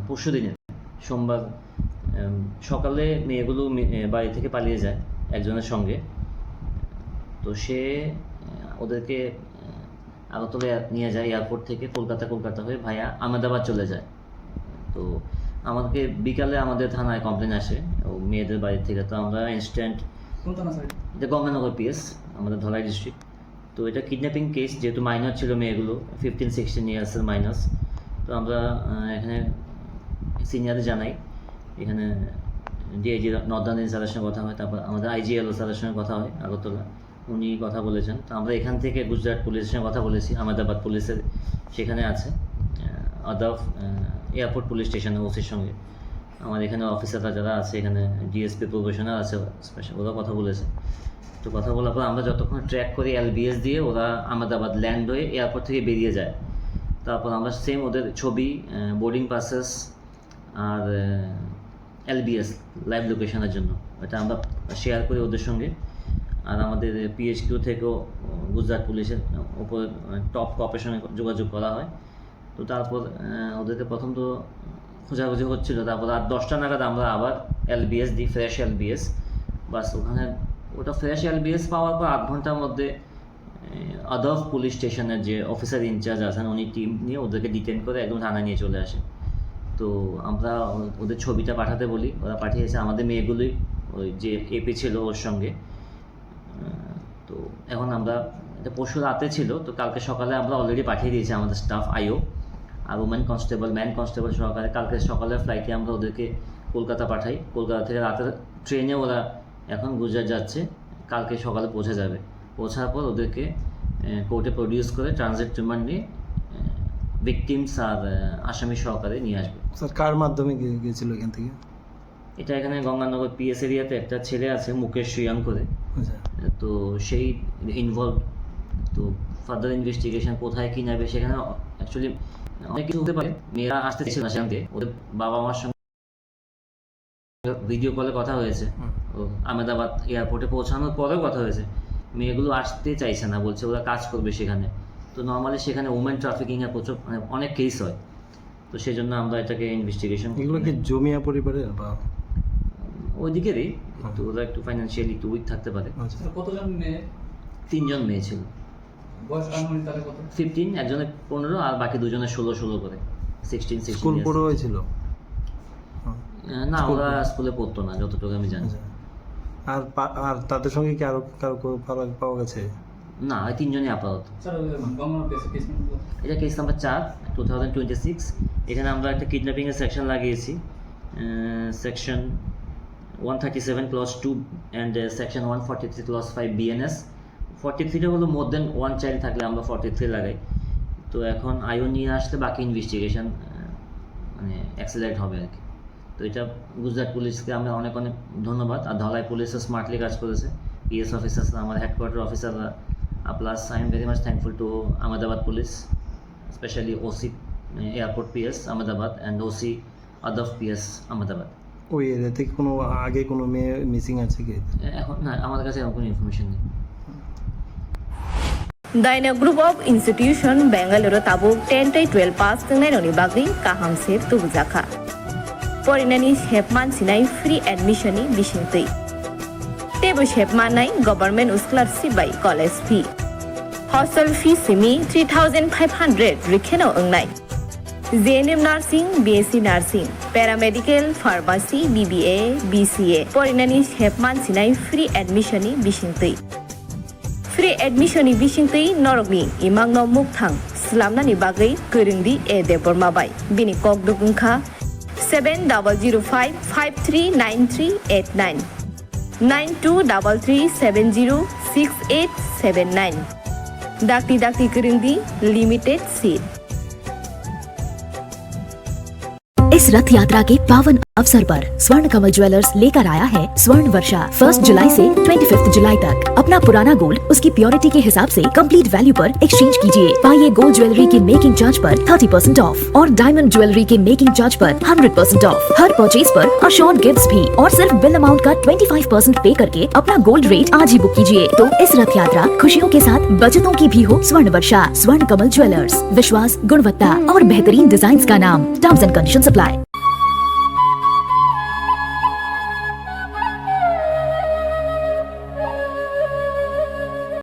পরশু দিনে সোমবার সকালে মেয়েগুলো বাড়ি থেকে পালিয়ে যায় একজনের সঙ্গে। তো সে ওদেরকে আগরতলা নিয়ে যায় এয়ারপোর্ট থেকে, কলকাতা হয়ে ভায়া আহমেদাবাদ চলে যায়। তো আমাদেরকে বিকালে আমাদের থানায় কমপ্লেন আসে ও মেয়েদের বাড়ি থেকে। তো আমরা ইনস্ট্যান্ট, এটা গঙ্গানগর পিএস, আমাদের ধলাই ডিস্ট্রিক্ট। তো এটা কিডন্যাপিং কেস, যেহেতু মাইনর ছিল মেয়েগুলো, 15-16 ইয়ার্সের মাইনার্স। তো আমরা এখানে সিনিয়রদের জানাই, এখানে ডিআইজি নর্দার্ন স্যারের সঙ্গে কথা হয়, তারপর আমাদের আইজিএলও স্যারের সঙ্গে কথা হয় আগরতলা, উনি কথা বলেছেন। তো আমরা এখান থেকে গুজরাট পুলিশের সঙ্গে কথা বলেছি, আহমেদাবাদ পুলিশের সেখানে আছে, আদাফ এয়ারপোর্ট পুলিশ স্টেশনে ওসির সঙ্গে। আমার এখানে অফিসাররা যারা আছে, এখানে ডিএসপি প্রফেশনাল আছে স্পেশাল, ওরা কথা বলেছে। তো কথা বলার পর আমরা যতক্ষণ ট্র্যাক করি এলবিএস দিয়ে, ওরা আহমেদাবাদ ল্যান্ড হয়ে এয়ারপোর্ট থেকে বেরিয়ে যায়। তারপর আমরা সেম ওদের ছবি, বোর্ডিং পাসেস আর এলবিএস লাইভ লোকেশনের জন্য এটা আমরা শেয়ার করি ওদের সঙ্গে। আর আমাদের পিএইচকিউ থেকেও গুজরাট পুলিশের ওপর টপ কপের সঙ্গে যোগাযোগ করা হয়। তো তারপর ওদেরকে প্রথম তো খোঁজাখুঁজি হচ্ছিলো, তারপর রাত 10টা নাগাদ আমরা আবার এলবিএস দিই, ফ্রেশ এলবিএস। বাস ওখানে ওটা ফ্রেশ এলবিএস পাওয়ার পর 8 ঘন্টার মধ্যে আদফ পুলিশ স্টেশনের যে অফিসার ইনচার্জ আছেন, উনি টিম নিয়ে ওদেরকে ডিটেন করে একদম থানায় নিয়ে চলে আসে। তো আমরা ওদের ছবিটা পাঠাতে বলি, ওরা পাঠিয়েছে। আমাদের মেয়েগুলোই ওই যে এপি ছিল ওর সঙ্গে। তো এখন আমরা, এটা পরশু রাতে ছিল, তো কালকে সকালে আমরা অলরেডি পাঠিয়ে দিয়েছি আমাদের স্টাফ আইও আর ম্যান কনস্টেবল সহকারে। কালকে সকালের ফ্লাইটে আমরা ওদেরকে কলকাতা পাঠাই। কলকাতা থেকে রাতের ট্রেনে ওরা এখন গুজরাট যাচ্ছে, কালকে সকালে পৌঁছে যাবে। পৌঁছার পর ওদেরকে কোর্টে প্রডিউস করে ট্রানজিট রিমান্ড নিয়ে ভিকটিমস আর আসামি সহকারে নিয়ে আসবে। স্যার কার মাধ্যমে গিয়েছিল এখান থেকে? এটা এখানে গঙ্গানগর পিএস এরিয়াতে একটা ছেলে আছে মুকেশ সুয়ান করে, তো সেই ইনভলভ। তো ফার্দার ইনভেস্টিগেশন কোথায় কী নেবে, সেখানে অ্যাকচুয়ালি অনেক কিছু হতে পারে। মেয়েরা আসতে ছিল না সেখান থেকে, ওদের বাবা মার সঙ্গে ভিডিও কলে কথা হয়েছে, আহমেদাবাদ এয়ারপোর্টে পৌঁছানোর পরেও কথা হয়েছে। মেয়েগুলো আসতে চাইছে না, বলছে ওরা কাজ করবে সেখানে। তো নর্মালি সেখানে উমেন ট্রাফিকিংয়ের প্রচুর মানে অনেক কেস হয়। তো সেই জন্য আমরা এটাকে ইনভেস্টিগেশন। এগুলো কি জমিয়া পরিবারের বা ওইদিকেরই, তো ওরা একটু ফাইন্যান্সিয়ালি একটু উইক থাকতে পারে। কতজন মেয়ে? 3 জন মেয়ে ছিল। বয়স আনুমানিক তাহলে কত? 15, একজনের 15 আর বাকি দুজনের 16 করে, 16 স্কুল পড়ে হয়েছিল? না, ওরা স্কুলে পড়তো না যতটুকু আমি জানি। আর আর তাদের সঙ্গে কি আরো কারো পাওয়া গেছে? না, ওই 3 জনই আপাতত। এটা কেস নাম্বার 4, 2026। এখানে আমরা একটা কিডন্যাপিংয়ের সেকশন লাগিয়েছি, section 137 clause 2 and section 143 clause 5 BNS. 43টা হলো মোর দেন 1 চাইল্ড থাকলে আমরা 43 লাগাই। তো এখন আইও নিয়ে আসলে বাকি ইনভেস্টিগেশন মানে অ্যাক্সিলারেট হবে আর কি। তো এটা গুজরাট পুলিশকে আমরা অনেক অনেক ধন্যবাদ। আর ধলাই পুলিশও স্মার্টলি কাজ করেছে, পিএস অফিসার্স, আমার হেডকোয়ার্টার অফিসাররা। Plus I am very much thankful to Ahmedabad police, specially OC airport PS Ahmedabad and OC আদফ পিএস আহমেদাবাদ। ওই এরিয়াতে কোনো আগে কোনো মেয়ে মিসিং আছে কি? এখন না, আমাদের কাছে এরকম কোনো ইনফরমেশন নেই। Daina Group of Institution Bangalore tabuk 10-12 pass tengnai bagi kaham se tubujaka. Porinani shepman sinai free admission ni bisingtui. Tebu shepman nai government scholarship by college fee. Hostel fee simi 3,500 rikheno ongnai. JNM Nursing, BSc Nursing, Paramedical, Pharmacy, BBA, BCA. Porinani shepman sinai free admission ni bisingtui. Free admission ni bisingtui norokni imangno mukthang slamnani bagai koringdi e depormabai. Bini kok dukungkha 7005539389 9233706879. Dakti koringdi limited seat. इस रथ यात्रा के पावन अवसर पर स्वर्ण कमल jewellers लेकर आया है स्वर्ण वर्षा। 1 जुलाई से 25 जुलाई तक अपना पुराना गोल्ड उसकी प्योरिटी के हिसाब से कंप्लीट वैल्यू पर एक्सचेंज कीजिए। पाइए गोल्ड ज्वेलरी के मेकिंग चार्ज पर 30% ऑफ और डायमंड ज्वेलरी के मेकिंग चार्ज पर 100% ऑफ। हर परचेज पर अशोर्ड गिफ्ट्स भी और सिर्फ बिल अमाउंट का 25% पे करके अपना गोल्ड रेट आज ही बुक कीजिए। तो इस रथ यात्रा खुशियों के साथ बचतों की भी हो स्वर्ण वर्षा। स्वर्ण कमल ज्वेलर्स, विश्वास, गुणवत्ता और बेहतरीन डिजाइन का नाम। Terms and condition apply.